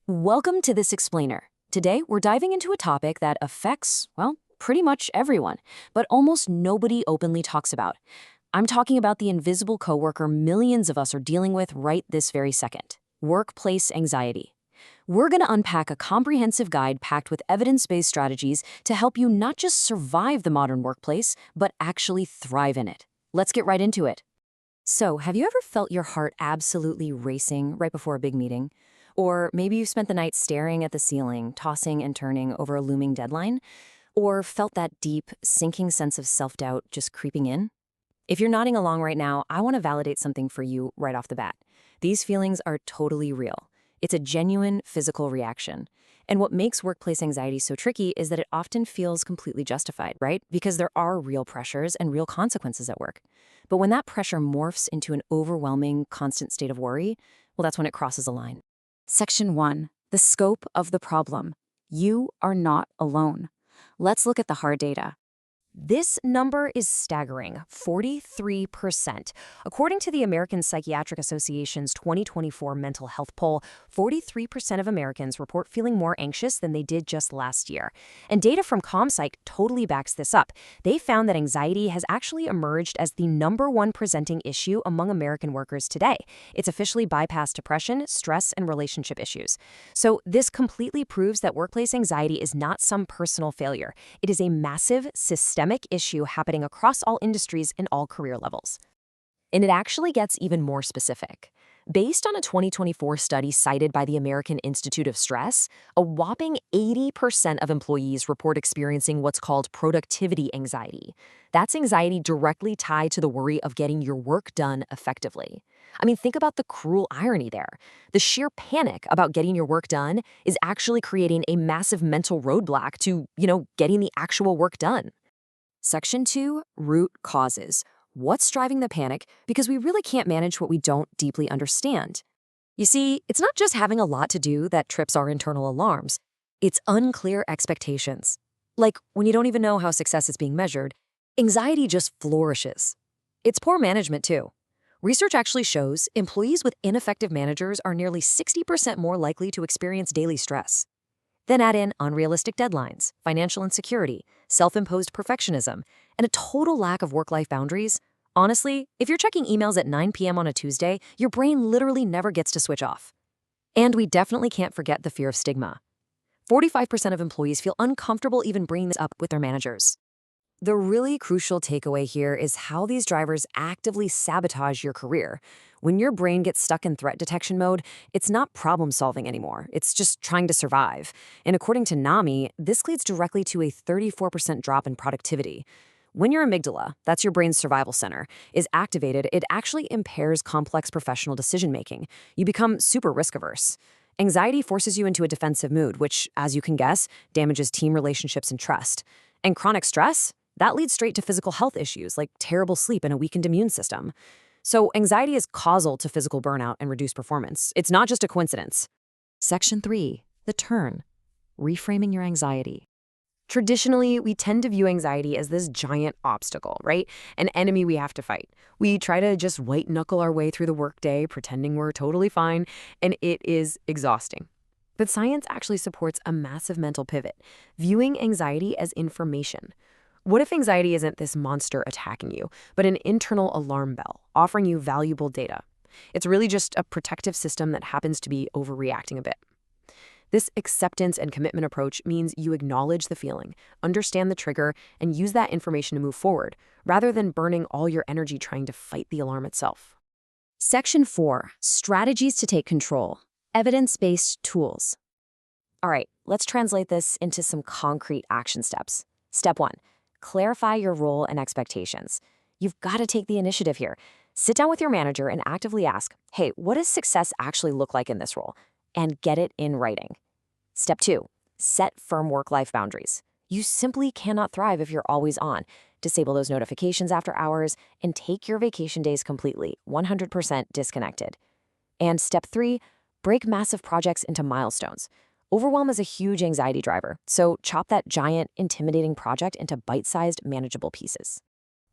Welcome to this explainer. Today, we're diving into a topic that affects, well, pretty much everyone, but almost nobody openly talks about. I'm talking about the invisible coworker millions of us are dealing with right this very second: workplace anxiety. We're going to unpack a comprehensive guide packed with evidence-based strategies to help you not just survive the modern workplace, but actually thrive in it. Let's get right into it. So, have you ever felt your heart absolutely racing right before a big meeting? Or maybe you've spent the night staring at the ceiling, tossing and turning over a looming deadline? Or felt that deep, sinking sense of self-doubt just creeping in? If you're nodding along right now, I want to validate something for you right off the bat. These feelings are totally real. It's a genuine physical reaction. And what makes workplace anxiety so tricky is that it often feels completely justified, right? Because there are real pressures and real consequences at work. But when that pressure morphs into an overwhelming, constant state of worry, well, that's when it crosses a line. Section 1. The scope of the problem. You are not alone. Let's look at the hard data. This number is staggering, 43%. According to the American Psychiatric Association's 2024 mental health poll, 43% of Americans report feeling more anxious than they did just last year. And data from ComPsych totally backs this up. They found that anxiety has actually emerged as the #1 presenting issue among American workers today. It's officially bypassed depression, stress, and relationship issues. So this completely proves that workplace anxiety is not some personal failure. It is a massive, systemic issue happening across all industries and all career levels. And it actually gets even more specific. Based on a 2024 study cited by the American Institute of Stress, a whopping 80% of employees report experiencing what's called productivity anxiety. That's anxiety directly tied to the worry of getting your work done effectively. I mean, think about the cruel irony there. The sheer panic about getting your work done is actually creating a massive mental roadblock to, getting the actual work done. Section 2, root causes. What's driving the panic? Because we really can't manage what we don't deeply understand. You see, it's not just having a lot to do that trips our internal alarms. It's unclear expectations. Like when you don't even know how success is being measured, anxiety just flourishes. It's poor management too. Research actually shows employees with ineffective managers are nearly 60% more likely to experience daily stress. Then add in unrealistic deadlines, financial insecurity, self-imposed perfectionism, and a total lack of work-life boundaries. Honestly, if you're checking emails at 9 p.m. on a Tuesday, your brain literally never gets to switch off. And we definitely can't forget the fear of stigma. 45% of employees feel uncomfortable even bringing this up with their managers. The really crucial takeaway here is how these drivers actively sabotage your career. When your brain gets stuck in threat detection mode, it's not problem solving anymore. It's just trying to survive. And according to NAMI, this leads directly to a 34% drop in productivity. When your amygdala, that's your brain's survival center, is activated, it actually impairs complex professional decision making. You become super risk averse. Anxiety forces you into a defensive mood, which, as you can guess, damages team relationships and trust. And chronic stress? That leads straight to physical health issues like terrible sleep and a weakened immune system. So anxiety is causal to physical burnout and reduced performance. It's not just a coincidence. Section 3, the turn, reframing your anxiety. Traditionally, we tend to view anxiety as this giant obstacle, right? An enemy we have to fight. We try to just white-knuckle our way through the workday, pretending we're totally fine, and it is exhausting. But science actually supports a massive mental pivot, viewing anxiety as information. What if anxiety isn't this monster attacking you, but an internal alarm bell, offering you valuable data? It's really just a protective system that happens to be overreacting a bit. This acceptance and commitment approach means you acknowledge the feeling, understand the trigger, and use that information to move forward, rather than burning all your energy trying to fight the alarm itself. Section 4, strategies to take control, evidence-based tools. All right, let's translate this into some concrete action steps. Step 1. Clarify your role and expectations. You've got to take the initiative here. Sit down with your manager and actively ask, hey, what does success actually look like in this role? And get it in writing. Step 2, set firm work-life boundaries. You simply cannot thrive if you're always on. Disable those notifications after hours and take your vacation days completely, 100% disconnected. And step 3, break massive projects into milestones. Overwhelm is a huge anxiety driver, so chop that giant, intimidating project into bite-sized, manageable pieces.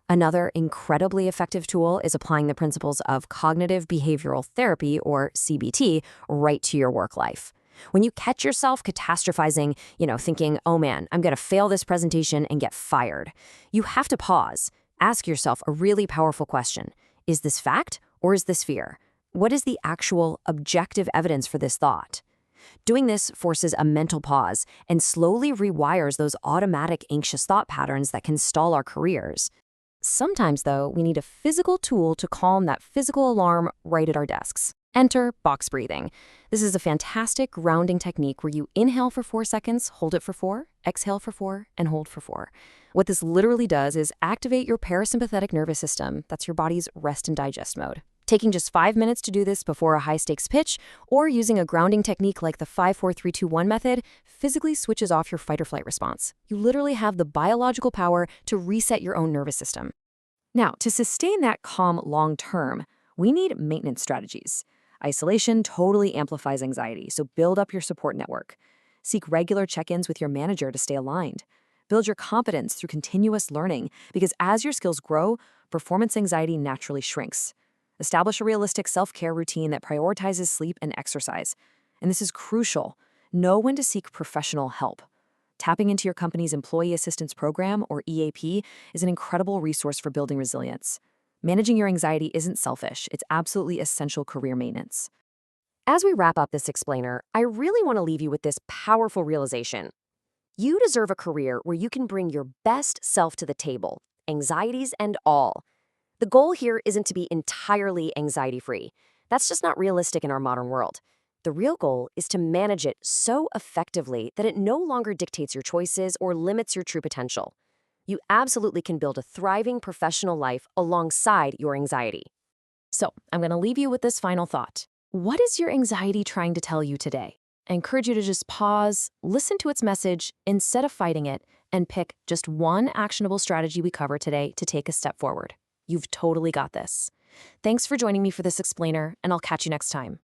Another incredibly effective tool is applying the principles of cognitive behavioral therapy, or CBT, right to your work life. When you catch yourself catastrophizing, thinking, oh man, I'm going to fail this presentation and get fired, you have to pause. Ask yourself a really powerful question. Is this fact or is this fear? What is the actual objective evidence for this thought? Doing this forces a mental pause and slowly rewires those automatic anxious thought patterns that can stall our careers. Sometimes, though, we need a physical tool to calm that physical alarm right at our desks. Enter box breathing. This is a fantastic grounding technique where you inhale for 4 seconds, hold it for 4, exhale for 4, and hold for 4. What this literally does is activate your parasympathetic nervous system. That's your body's rest and digest mode. Taking just 5 minutes to do this before a high-stakes pitch or using a grounding technique like the 5-4-3-2-1 method physically switches off your fight-or-flight response. You literally have the biological power to reset your own nervous system. Now, to sustain that calm long-term, we need maintenance strategies. Isolation totally amplifies anxiety, so build up your support network. Seek regular check-ins with your manager to stay aligned. Build your confidence through continuous learning, because as your skills grow, performance anxiety naturally shrinks. Establish a realistic self-care routine that prioritizes sleep and exercise. And this is crucial. Know when to seek professional help. Tapping into your company's Employee Assistance Program, or EAP, is an incredible resource for building resilience. Managing your anxiety isn't selfish. It's absolutely essential career maintenance. As we wrap up this explainer, I really want to leave you with this powerful realization. You deserve a career where you can bring your best self to the table, anxieties and all. The goal here isn't to be entirely anxiety-free. That's just not realistic in our modern world. The real goal is to manage it so effectively that it no longer dictates your choices or limits your true potential. You absolutely can build a thriving professional life alongside your anxiety. So, I'm going to leave you with this final thought. What is your anxiety trying to tell you today? I encourage you to just pause, listen to its message instead of fighting it, and pick just one actionable strategy we cover today to take a step forward. You've totally got this. Thanks for joining me for this explainer, and I'll catch you next time.